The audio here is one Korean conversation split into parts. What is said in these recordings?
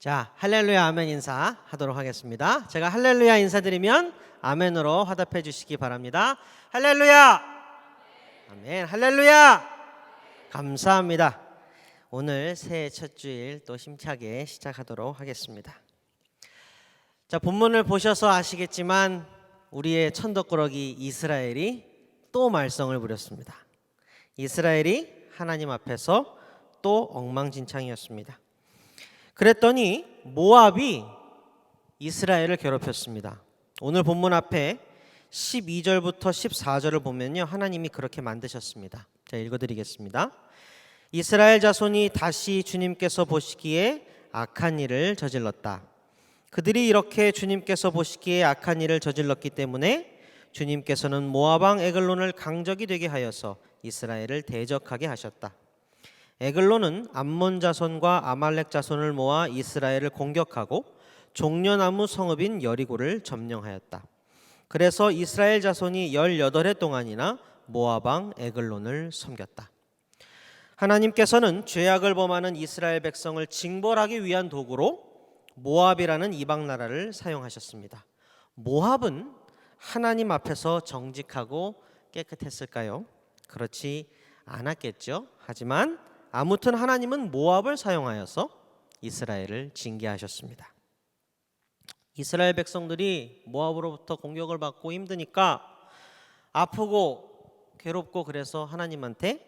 자, 할렐루야 아멘 인사 하도록 하겠습니다. 제가 할렐루야 인사드리면 아멘으로 화답해 주시기 바랍니다. 할렐루야 아멘. 할렐루야 감사합니다. 오늘 새해 첫 주일 또 힘차게 시작하도록 하겠습니다. 자, 본문을 보셔서 아시겠지만 우리의 천덕꾸러기 이스라엘이 또 말썽을 부렸습니다. 이스라엘이 하나님 앞에서 또 엉망진창이었습니다. 그랬더니 모압이 이스라엘을 괴롭혔습니다. 오늘 본문 앞에 12절부터 14절을 보면요, 하나님이 그렇게 만드셨습니다. 제가 읽어드리겠습니다. 이스라엘 자손이 다시 주님께서 보시기에 악한 일을 저질렀다. 그들이 이렇게 주님께서 보시기에 악한 일을 저질렀기 때문에 주님께서는 모압 왕 에글론을 강적이 되게 하여서 이스라엘을 대적하게 하셨다. 에글론은 암몬 자손과 아말렉 자손을 모아 이스라엘을 공격하고 종려나무 성읍인 여리고를 점령하였다. 그래서 이스라엘 자손이 18해 동안이나 모압 왕 에글론을 섬겼다. 하나님께서는 죄악을 범하는 이스라엘 백성을 징벌하기 위한 도구로 모압이라는 이방 나라를 사용하셨습니다. 모압은 하나님 앞에서 정직하고 깨끗했을까요? 그렇지 않았겠죠. 하지만 아무튼 하나님은 모압을 사용하여서 이스라엘을 징계하셨습니다. 이스라엘 백성들이 모압으로부터 공격을 받고 힘드니까 아프고 괴롭고 그래서 하나님한테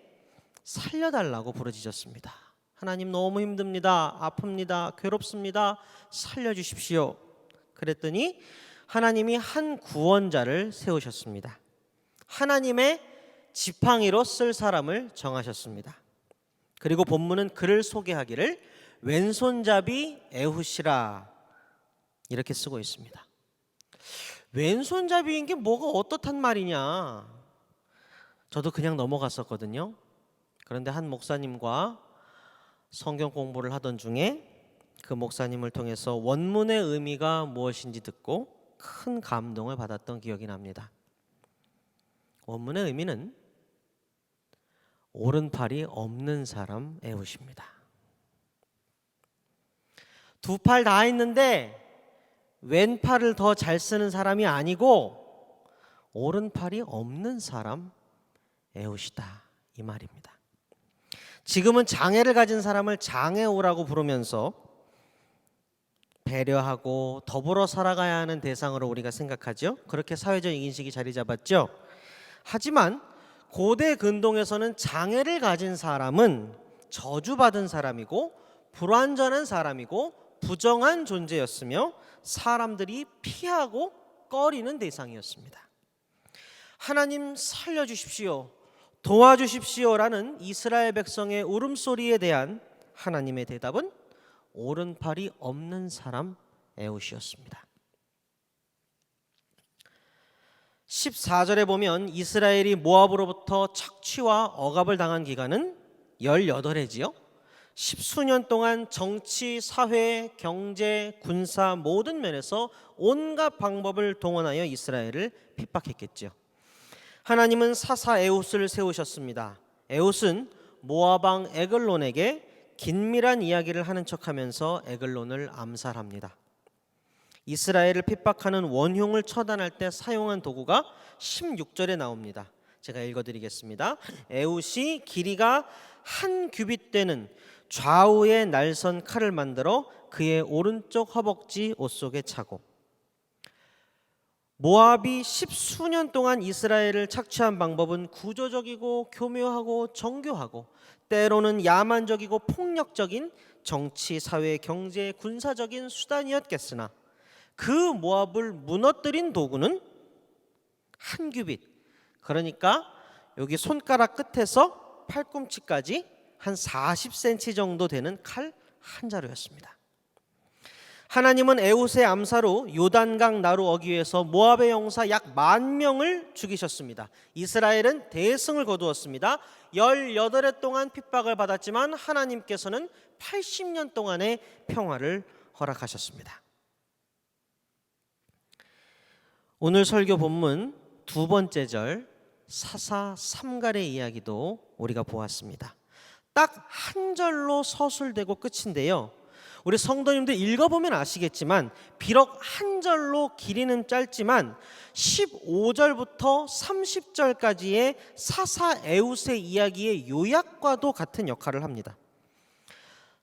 살려달라고 부르짖었습니다. 하나님 너무 힘듭니다. 아픕니다. 괴롭습니다. 살려주십시오. 그랬더니 하나님이 한 구원자를 세우셨습니다. 하나님의 지팡이로 쓸 사람을 정하셨습니다. 그리고 본문은 그를 소개하기를 왼손잡이 에훗이라 이렇게 쓰고 있습니다. 왼손잡이인 게 뭐가 어떻단 말이냐, 저도 그냥 넘어갔었거든요. 그런데 한 목사님과 성경 공부를 하던 중에 그 목사님을 통해서 원문의 의미가 무엇인지 듣고 큰 감동을 받았던 기억이 납니다. 원문의 의미는 오른팔이 없는 사람 에훗입니다. 두 팔 다 있는데 왼팔을 더 잘 쓰는 사람이 아니고 오른팔이 없는 사람 에훗이다, 이 말입니다. 지금은 장애를 가진 사람을 장애우라고 부르면서 배려하고 더불어 살아가야 하는 대상으로 우리가 생각하죠. 그렇게 사회적 인식이 자리 잡았죠. 하지만 고대 근동에서는 장애를 가진 사람은 저주받은 사람이고 불완전한 사람이고 부정한 존재였으며 사람들이 피하고 꺼리는 대상이었습니다. 하나님 살려주십시오, 도와주십시오라는 이스라엘 백성의 울음소리에 대한 하나님의 대답은 오른팔이 없는 사람 에훗이었습니다. 14절에 보면 이스라엘이 모압으로부터 착취와 억압을 당한 기간은 18해지요. 10수년 동안 정치, 사회, 경제, 군사 모든 면에서 온갖 방법을 동원하여 이스라엘을 핍박했겠죠. 하나님은 사사 에훗을 세우셨습니다. 에훗은 모압 왕 에글론에게 긴밀한 이야기를 하는 척하면서 에글론을 암살합니다. 이스라엘을 핍박하는 원흉을 처단할 때 사용한 도구가 16절에 나옵니다. 제가 읽어드리겠습니다. 에훗이 길이가 한 규빗 되는 좌우의 날선 칼을 만들어 그의 오른쪽 허벅지 옷 속에 차고, 모압이 10수년 동안 이스라엘을 착취한 방법은 구조적이고 교묘하고 정교하고 때로는 야만적이고 폭력적인 정치, 사회, 경제, 군사적인 수단이었겠으나 그 모압을 무너뜨린 도구는 한 규빗, 그러니까 여기 손가락 끝에서 팔꿈치까지 한 40cm 정도 되는 칼 한 자루였습니다. 하나님은 에훗의 암살 후 요단강 나루 어귀에서 모압의 용사 약 10,000명을 죽이셨습니다. 이스라엘은 대승을 거두었습니다. 18해 동안 핍박을 받았지만 하나님께서는 80년 동안의 평화를 허락하셨습니다. 오늘 설교 본문 두 번째 절 사사 삼갈의 이야기도 우리가 보았습니다. 딱 한 절로 서술되고 끝인데요, 우리 성도님들 읽어보면 아시겠지만 비록 한 절로 길이는 짧지만 15절부터 30절까지의 사사 에웃의 이야기의 요약과도 같은 역할을 합니다.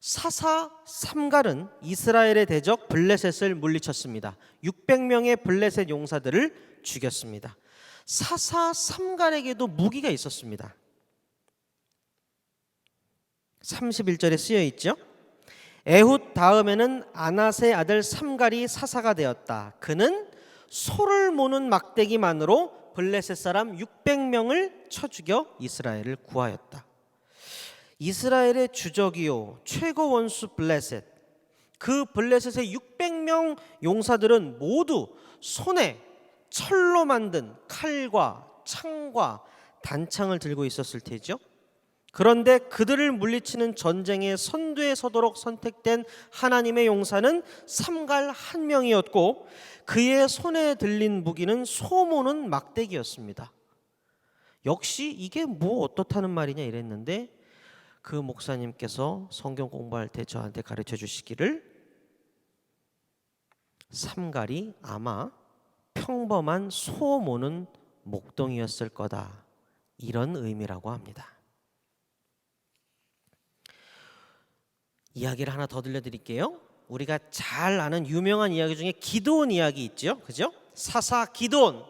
사사 삼갈은 이스라엘의 대적 블레셋을 물리쳤습니다. 600명의 블레셋 용사들을 죽였습니다. 사사 삼갈에게도 무기가 있었습니다. 31절에 쓰여 있죠. 에훗 다음에는 아낫의 아들 삼갈이 사사가 되었다. 그는 소를 모는 막대기만으로 블레셋 사람 600명을 쳐 죽여 이스라엘을 구하였다. 이스라엘의 주적이요 최고 원수 블레셋, 그 블레셋의 600명 용사들은 모두 손에 철로 만든 칼과 창과 단창을 들고 있었을 테죠. 그런데 그들을 물리치는 전쟁의 선두에 서도록 선택된 하나님의 용사는 삼갈 한 명이었고 그의 손에 들린 무기는 소 모는 막대기였습니다. 역시 이게 뭐 어떻다는 말이냐 이랬는데 그 목사님께서 성경 공부할 때 저한테 가르쳐 주시기를 삼갈이 아마 평범한 소 모는 목동이었을 거다, 이런 의미라고 합니다. 이야기를 하나 더 들려드릴게요. 우리가 잘 아는 유명한 이야기 중에 기드온 이야기 있죠, 그죠? 사사 기드온,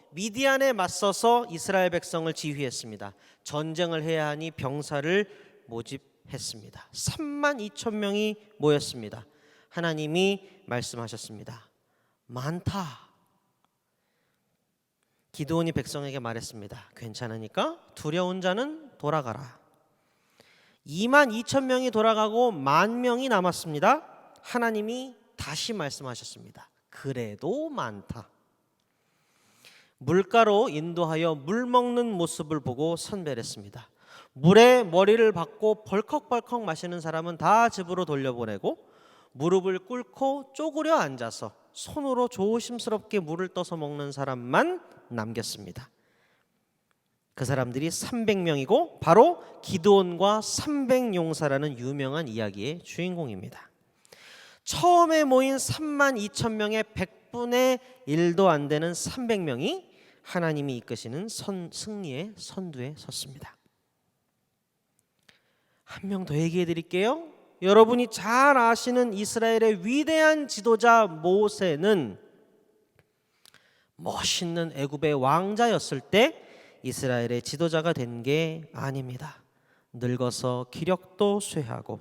미디안에 맞서서 이스라엘 백성을 지휘했습니다. 전쟁을 해야 하니 병사를 모집했습니다. 32,000명이 모였습니다. 하나님이 말씀하셨습니다. 많다. 기드온이 백성에게 말했습니다. 괜찮으니까 두려운 자는 돌아가라. 22,000명이 돌아가고 10,000명이 남았습니다. 하나님이 다시 말씀하셨습니다. 그래도 많다. 물가로 인도하여 물 먹는 모습을 보고 선별했습니다. 물에 머리를 박고 벌컥벌컥 마시는 사람은 다 집으로 돌려보내고 무릎을 꿇고 쪼그려 앉아서 손으로 조심스럽게 물을 떠서 먹는 사람만 남겼습니다. 그 사람들이 300명이고 바로 기드온과 300용사라는 유명한 이야기의 주인공입니다. 처음에 모인 32,000명의 100분의 1도 안 되는 300명이 하나님이 이끄시는 승리의 선두에 섰습니다. 한 명 더 얘기해 드릴게요. 여러분이 잘 아시는 이스라엘의 위대한 지도자 모세는 멋있는 애굽의 왕자였을 때 이스라엘의 지도자가 된 게 아닙니다. 늙어서 기력도 쇠하고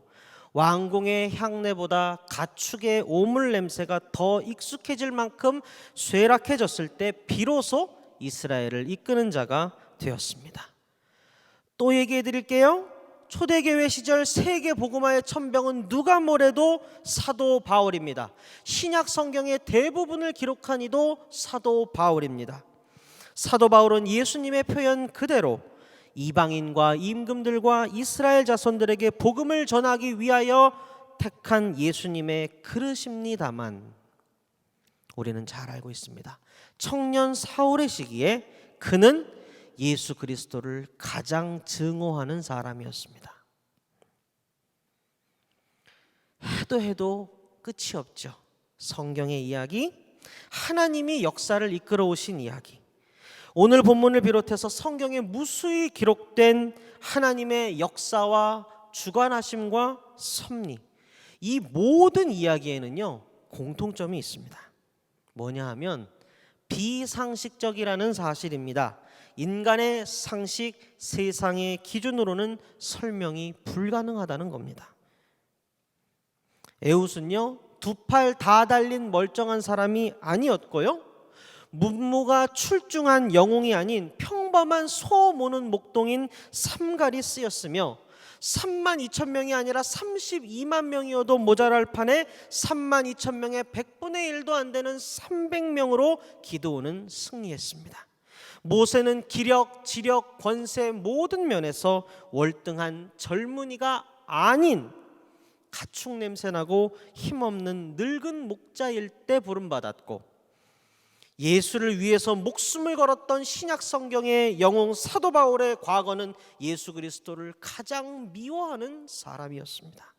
왕궁의 향내보다 가축의 오물 냄새가 더 익숙해질 만큼 쇠락해졌을 때 비로소 이스라엘을 이끄는 자가 되었습니다. 또 얘기해 드릴게요. 초대교회 시절 세계 복음화의 천병은 누가 뭐래도 사도 바울입니다. 신약 성경의 대부분을 기록한 이도 사도 바울입니다. 사도 바울은 예수님의 표현 그대로 이방인과 임금들과 이스라엘 자손들에게 복음을 전하기 위하여 택한 예수님의 그릇입니다만 우리는 잘 알고 있습니다. 청년 사울의 시기에 그는 예수 그리스도를 가장 증오하는 사람이었습니다. 해도 끝이 없죠. 성경의 이야기, 하나님이 역사를 이끌어 오신 이야기, 오늘 본문을 비롯해서 성경에 무수히 기록된 하나님의 역사와 주관하심과 섭리, 이 모든 이야기에는요 공통점이 있습니다. 뭐냐 하면 비상식적이라는 사실입니다. 인간의 상식, 세상의 기준으로는 설명이 불가능하다는 겁니다. 에훗은요 2팔 다 달린 멀쩡한 사람이 아니었고요, 문무가 출중한 영웅이 아닌 평범한 소 모는 목동인 삼갈이 쓰였으며 32,000명이 아니라 32만 명이어도 모자랄 판에 32,000명의 100분의 1도 안 되는 300명으로 기드온은 승리했습니다. 모세는 기력, 지력, 권세 모든 면에서 월등한 젊은이가 아닌 가축 냄새나고 힘없는 늙은 목자일 때 부름받았고, 예수를 위해서 목숨을 걸었던 신약 성경의 영웅 사도 바울의 과거는 예수 그리스도를 가장 미워하는 사람이었습니다.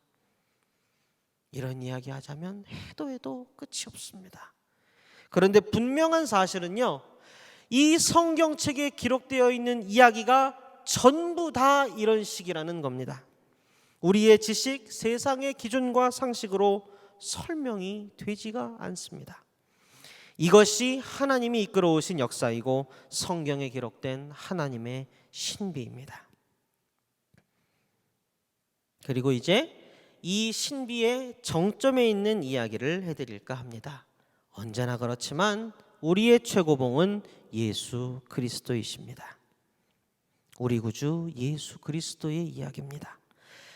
이런 이야기 하자면 해도 끝이 없습니다. 그런데 분명한 사실은요, 이 성경책에 기록되어 있는 이야기가 전부 다 이런 식이라는 겁니다. 우리의 지식, 세상의 기준과 상식으로 설명이 되지가 않습니다. 이것이 하나님이 이끌어 오신 역사이고 성경에 기록된 하나님의 신비입니다. 그리고 이제 이 신비의 정점에 있는 이야기를 해드릴까 합니다. 언제나 그렇지만 우리의 최고봉은 예수 그리스도이십니다. 우리 구주 예수 그리스도의 이야기입니다.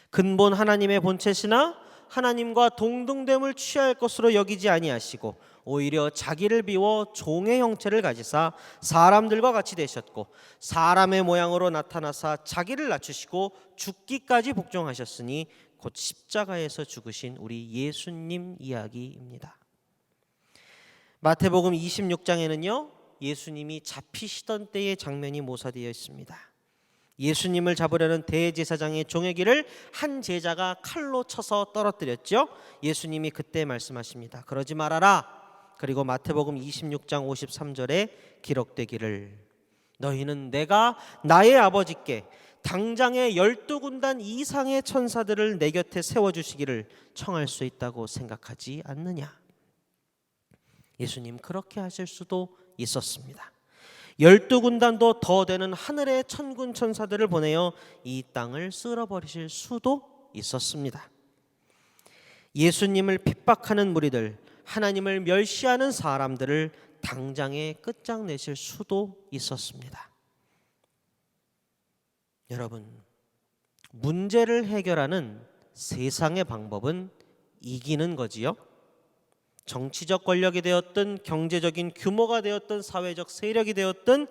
근본 하나님의 본체시나 하나님과 동등됨을 취할 것으로 여기지 아니하시고 오히려 자기를 비워 종의 형체를 가지사 사람들과 같이 되셨고 사람의 모양으로 나타나사 자기를 낮추시고 죽기까지 복종하셨으니 곧 십자가에서 죽으신 우리 예수님 이야기입니다. 마태복음 26장에는요 예수님이 잡히시던 때의 장면이 모사되어 있습니다. 예수님을 잡으려는 대제사장의 종의 귀를 한 제자가 칼로 쳐서 떨어뜨렸죠. 예수님이 그때 말씀하십니다. 그러지 말아라. 그리고 마태복음 26장 53절에 기록되기를 너희는 내가 나의 아버지께 당장의 12군단 이상의 천사들을 내 곁에 세워주시기를 청할 수 있다고 생각하지 않느냐. 예수님 그렇게 하실 수도 있었습니다. 12군단도 더 되는 하늘의 천군 천사들을 보내어 이 땅을 쓸어버리실 수도 있었습니다. 예수님을 핍박하는 무리들, 하나님을 멸시하는 사람들을 당장에 끝장내실 수도 있었습니다. 여러분, 문제를 해결하는 세상의 방법은 이기는 거지요. 정치적 권력이 되었든 경제적인 규모가 되었든 사회적 세력이 되었든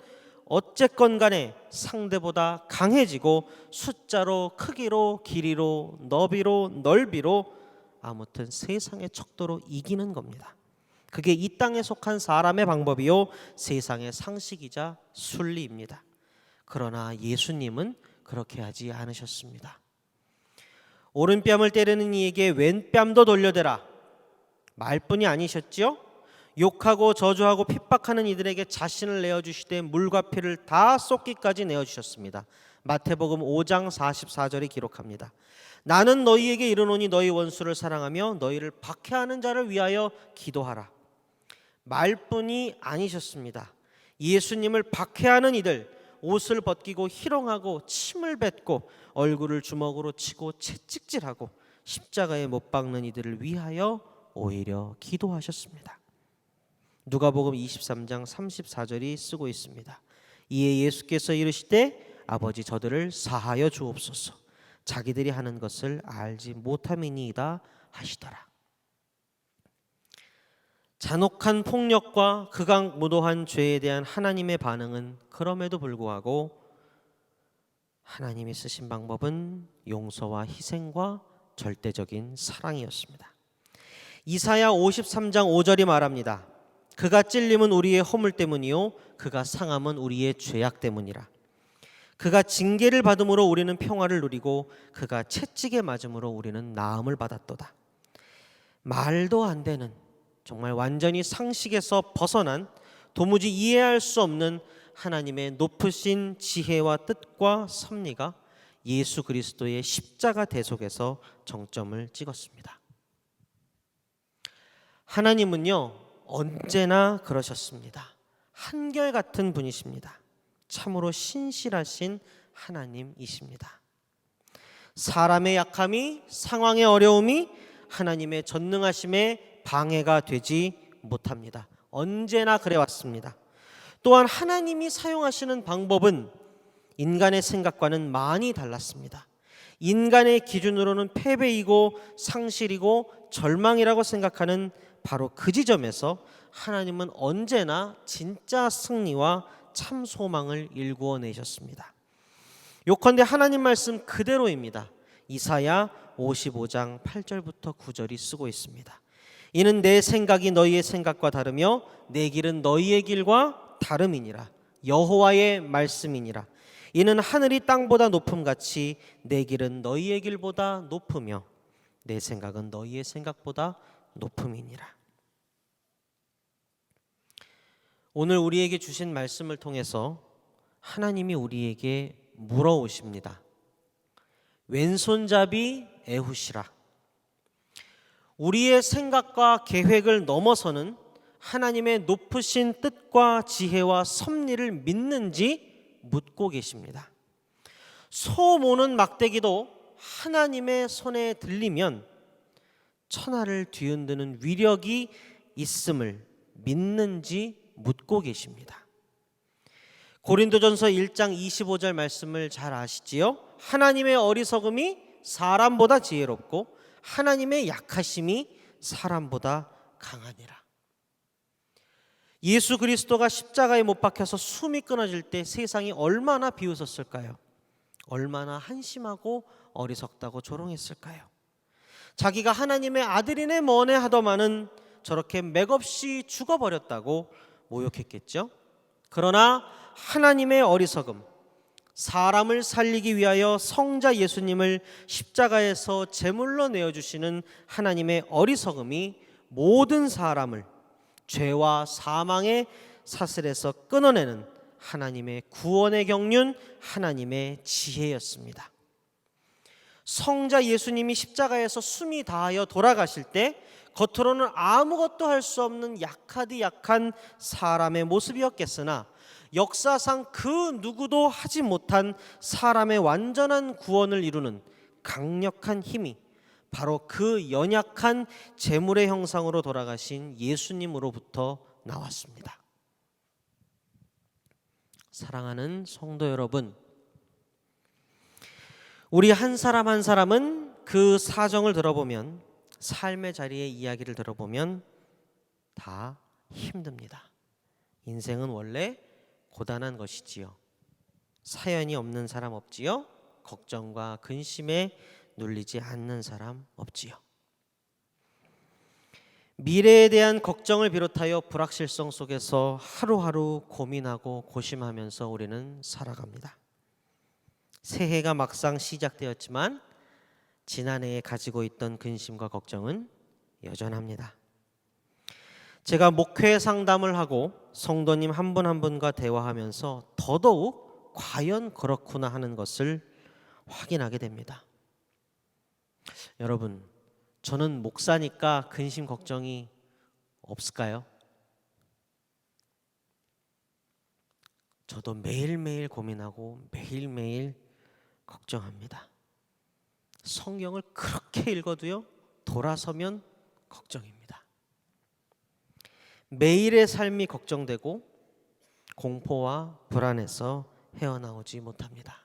어쨌건 간에 상대보다 강해지고 숫자로 크기로 길이로 너비로 넓이로 아무튼 세상의 척도로 이기는 겁니다. 그게 이 땅에 속한 사람의 방법이요 세상의 상식이자 순리입니다. 그러나 예수님은 그렇게 하지 않으셨습니다. 오른뺨을 때리는 이에게 왼뺨도 돌려대라 말뿐이 아니셨지요? 욕하고 저주하고 핍박하는 이들에게 자신을 내어주시되 물과 피를 다 쏟기까지 내어주셨습니다. 마태복음 5장 44절이 기록합니다. 나는 너희에게 이르노니 너희 원수를 사랑하며 너희를 박해하는 자를 위하여 기도하라. 말뿐이 아니셨습니다. 예수님을 박해하는 이들, 옷을 벗기고 희롱하고 침을 뱉고 얼굴을 주먹으로 치고 채찍질하고 십자가에 못 박는 이들을 위하여 오히려 기도하셨습니다. 누가복음 23장 34절이 쓰고 있습니다. 이에 예수께서 이르시되 아버지 저들을 사하여 주옵소서 자기들이 하는 것을 알지 못함이니이다 하시더라. 잔혹한 폭력과 극악무도한 죄에 대한 하나님의 반응은 그럼에도 불구하고 하나님이 쓰신 방법은 용서와 희생과 절대적인 사랑이었습니다. 이사야 53장 5절이 말합니다. 그가 찔림은 우리의 허물 때문이요 그가 상함은 우리의 죄악 때문이라. 그가 징계를 받음으로 우리는 평화를 누리고 그가 채찍에 맞음으로 우리는 나음을 받았도다. 말도 안 되는 정말 완전히 상식에서 벗어난 도무지 이해할 수 없는 하나님의 높으신 지혜와 뜻과 섭리가 예수 그리스도의 십자가 대속에서 정점을 찍었습니다. 하나님은요 언제나 그러셨습니다. 한결같은 분이십니다. 참으로 신실하신 하나님이십니다. 사람의 약함이 상황의 어려움이 하나님의 전능하심에 방해가 되지 못합니다. 언제나 그래왔습니다. 또한 하나님이 사용하시는 방법은 인간의 생각과는 많이 달랐습니다. 인간의 기준으로는 패배이고 상실이고 절망이라고 생각하는 바로 그 지점에서 하나님은 언제나 진짜 승리와 참 소망을 일구어내셨습니다. 요컨대 하나님 말씀 그대로입니다. 이사야 55장 8절부터 9절이 쓰고 있습니다. 이는 내 생각이 너희의 생각과 다르며 내 길은 너희의 길과 다름이니라. 여호와의 말씀이니라. 이는 하늘이 땅보다 높음같이 내 길은 너희의 길보다 높으며 내 생각은 너희의 생각보다 높음이니라. 오늘 우리에게 주신 말씀을 통해서 하나님이 우리에게 물어오십니다. 왼손잡이 에훗이라. 우리의 생각과 계획을 넘어서는 하나님의 높으신 뜻과 지혜와 섭리를 믿는지 묻고 계십니다. 소 모는 막대기도 하나님의 손에 들리면 천하를 뒤흔드는 위력이 있음을 믿는지 묻고 계십니다. 고린도전서 1장 25절 말씀을 잘 아시지요? 하나님의 어리석음이 사람보다 지혜롭고 하나님의 약하심이 사람보다 강하니라. 예수 그리스도가 십자가에 못 박혀서 숨이 끊어질 때 세상이 얼마나 비웃었을까요? 얼마나 한심하고 어리석다고 조롱했을까요? 자기가 하나님의 아들이네 뭐네 하더만은 저렇게 맥없이 죽어버렸다고 모욕했겠죠. 그러나 하나님의 어리석음, 사람을 살리기 위하여 성자 예수님을 십자가에서 제물로 내어주시는 하나님의 어리석음이 모든 사람을 죄와 사망의 사슬에서 끊어내는 하나님의 구원의 경륜, 하나님의 지혜였습니다. 성자 예수님이 십자가에서 숨이 다하여 돌아가실 때 겉으로는 아무것도 할 수 없는 약하디 약한 사람의 모습이었겠으나 역사상 그 누구도 하지 못한 사람의 완전한 구원을 이루는 강력한 힘이 바로 그 연약한 제물의 형상으로 돌아가신 예수님으로부터 나왔습니다. 사랑하는 성도 여러분, 우리 한 사람 한 사람은 그 사정을 들어보면, 삶의 자리의 이야기를 들어보면 다 힘듭니다. 인생은 원래 고단한 것이지요. 사연이 없는 사람 없지요. 걱정과 근심에 눌리지 않는 사람 없지요. 미래에 대한 걱정을 비롯하여 불확실성 속에서 하루하루 고민하고 고심하면서 우리는 살아갑니다. 새해가 막상 시작되었지만 지난해에 가지고 있던 근심과 걱정은 여전합니다. 제가 목회 상담을 하고 성도님 한 분 한 분과 대화하면서 더더욱 과연 그렇구나 하는 것을 확인하게 됩니다. 여러분, 저는 목사니까 근심 걱정이 없을까요? 저도 매일매일 고민하고 매일매일 걱정합니다. 성경을 그렇게 읽어도요, 돌아서면 걱정입니다. 매일의 삶이 걱정되고 공포와 불안에서 헤어나오지 못합니다.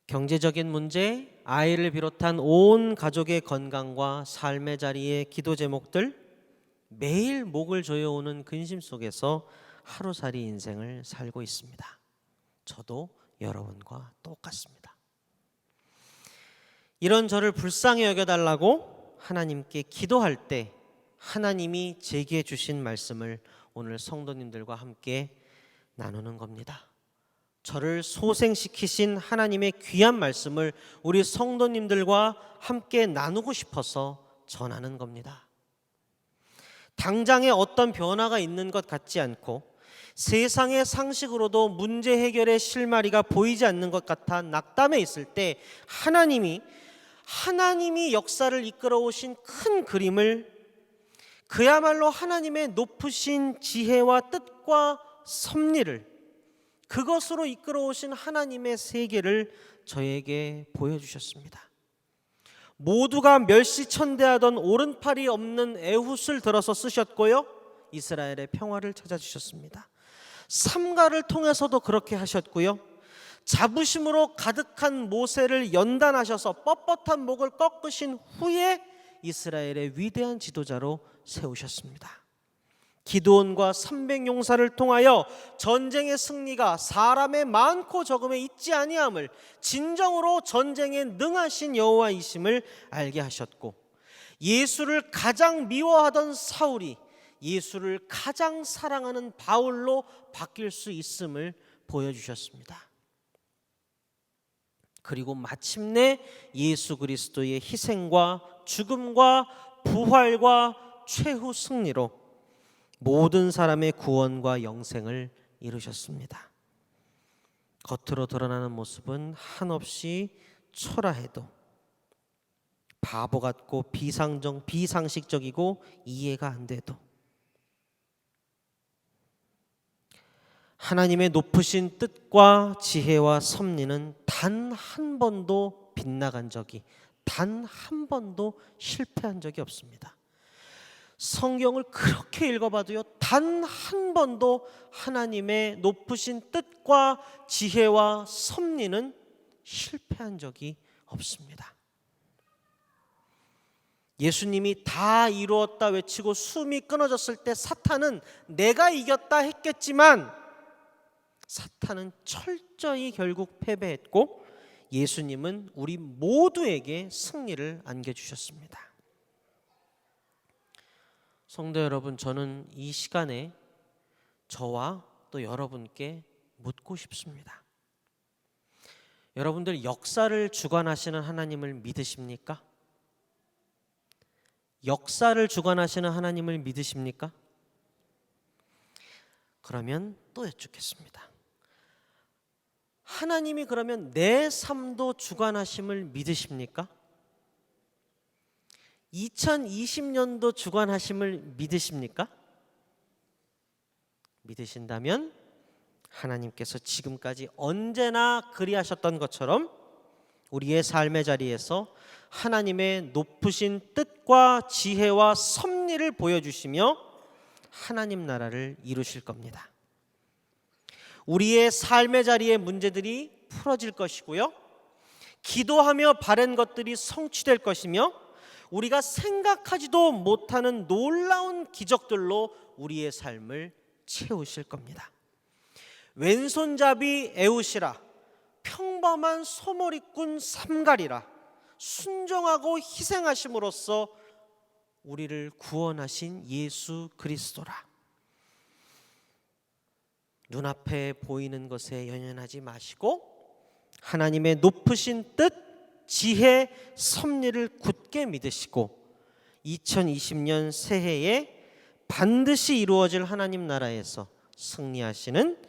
경제적인 문제, 아이를 비롯한 온 가족의 건강과 삶의 자리의 기도 제목들, 매일 목을 조여오는 근심 속에서 하루살이 인생을 살고 있습니다. 저도 여러분과 똑같습니다. 이런 저를 불쌍히 여겨달라고 하나님께 기도할 때 하나님이 제게 주신 말씀을 오늘 성도님들과 함께 나누는 겁니다. 저를 소생시키신 하나님의 귀한 말씀을 우리 성도님들과 함께 나누고 싶어서 전하는 겁니다. 당장에 어떤 변화가 있는 것 같지 않고 세상의 상식으로도 문제 해결의 실마리가 보이지 않는 것 같아 낙담해 있을 때 하나님이 역사를 이끌어 오신 큰 그림을, 그야말로 하나님의 높으신 지혜와 뜻과 섭리를, 그것으로 이끌어 오신 하나님의 세계를 저에게 보여주셨습니다. 모두가 멸시천대하던 오른팔이 없는 에훗을 들어서 쓰셨고요, 이스라엘의 평화를 찾아주셨습니다. 삼가를 통해서도 그렇게 하셨고요, 자부심으로 가득한 모세를 연단하셔서 뻣뻣한 목을 꺾으신 후에 이스라엘의 위대한 지도자로 세우셨습니다. 기드온과 300용사를 통하여 전쟁의 승리가 사람의 많고 적음에 있지 아니함을, 진정으로 전쟁에 능하신 여호와이심을 알게 하셨고, 예수를 가장 미워하던 사울이 예수를 가장 사랑하는 바울로 바뀔 수 있음을 보여주셨습니다. 그리고 마침내 예수 그리스도의 희생과 죽음과 부활과 최후 승리로 모든 사람의 구원과 영생을 이루셨습니다. 겉으로 드러나는 모습은 한없이 초라해도, 바보 같고 비상식적이고 이해가 안 돼도, 하나님의 높으신 뜻과 지혜와 섭리는 단 한 번도 빗나간 적이, 단 한 번도 실패한 적이 없습니다. 성경을 그렇게 읽어봐도요, 단 한 번도 하나님의 높으신 뜻과 지혜와 섭리는 실패한 적이 없습니다. 예수님이 다 이루었다 외치고 숨이 끊어졌을 때 사탄은 내가 이겼다 했겠지만 사탄은 철저히 결국 패배했고 예수님은 우리 모두에게 승리를 안겨주셨습니다. 성도 여러분, 저는 이 시간에 저와 또 여러분께 묻고 싶습니다. 여러분들 역사를 주관하시는 하나님을 믿으십니까? 역사를 주관하시는 하나님을 믿으십니까? 그러면 또 여쭙겠습니다. 하나님이 그러면 내 삶도 주관하심을 믿으십니까? 2020년도 주관하심을 믿으십니까? 믿으신다면 하나님께서 지금까지 언제나 그리하셨던 것처럼 우리의 삶의 자리에서 하나님의 높으신 뜻과 지혜와 섭리를 보여주시며 하나님 나라를 이루실 겁니다. 우리의 삶의 자리의 문제들이 풀어질 것이고요, 기도하며 바란 것들이 성취될 것이며 우리가 생각하지도 못하는 놀라운 기적들로 우리의 삶을 채우실 겁니다. 왼손잡이 에웃이라, 평범한 소머리꾼 삼갈이라 순종하고 희생하심으로써 우리를 구원하신 예수 그리스도라. 눈앞에 보이는 것에 연연하지 마시고 하나님의 높으신 뜻, 지혜, 섭리를 굳게 믿으시고 2020년 새해에 반드시 이루어질 하나님 나라에서 승리하시는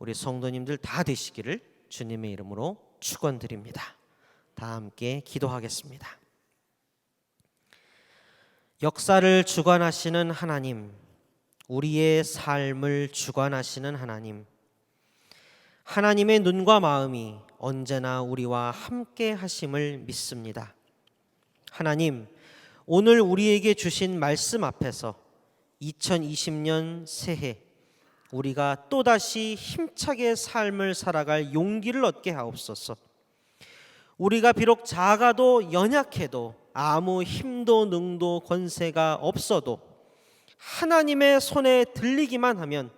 우리 성도님들 다 되시기를 주님의 이름으로 축원드립니다. 다 함께 기도하겠습니다. 역사를 주관하시는 하나님, 우리의 삶을 주관하시는 하나님, 하나님의 눈과 마음이 언제나 우리와 함께 하심을 믿습니다. 하나님, 오늘 우리에게 주신 말씀 앞에서 2020년 새해 우리가 또다시 힘차게 삶을 살아갈 용기를 얻게 하옵소서. 우리가 비록 작아도 연약해도 아무 힘도 능도 권세가 없어도 하나님의 손에 들리기만 하면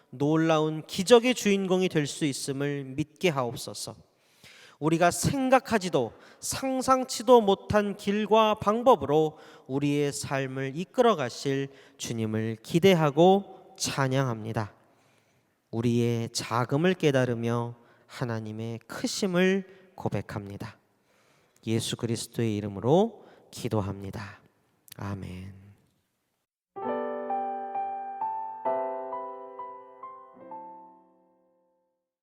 놀라운 기적의 주인공이 될 수 있음을 믿게 하옵소서. 우리가 생각하지도 상상치도 못한 길과 방법으로 우리의 삶을 이끌어 가실 주님을 기대하고 찬양합니다. 우리의 작음을 깨달으며 하나님의 크심을 고백합니다. 예수 그리스도의 이름으로 기도합니다. 아멘.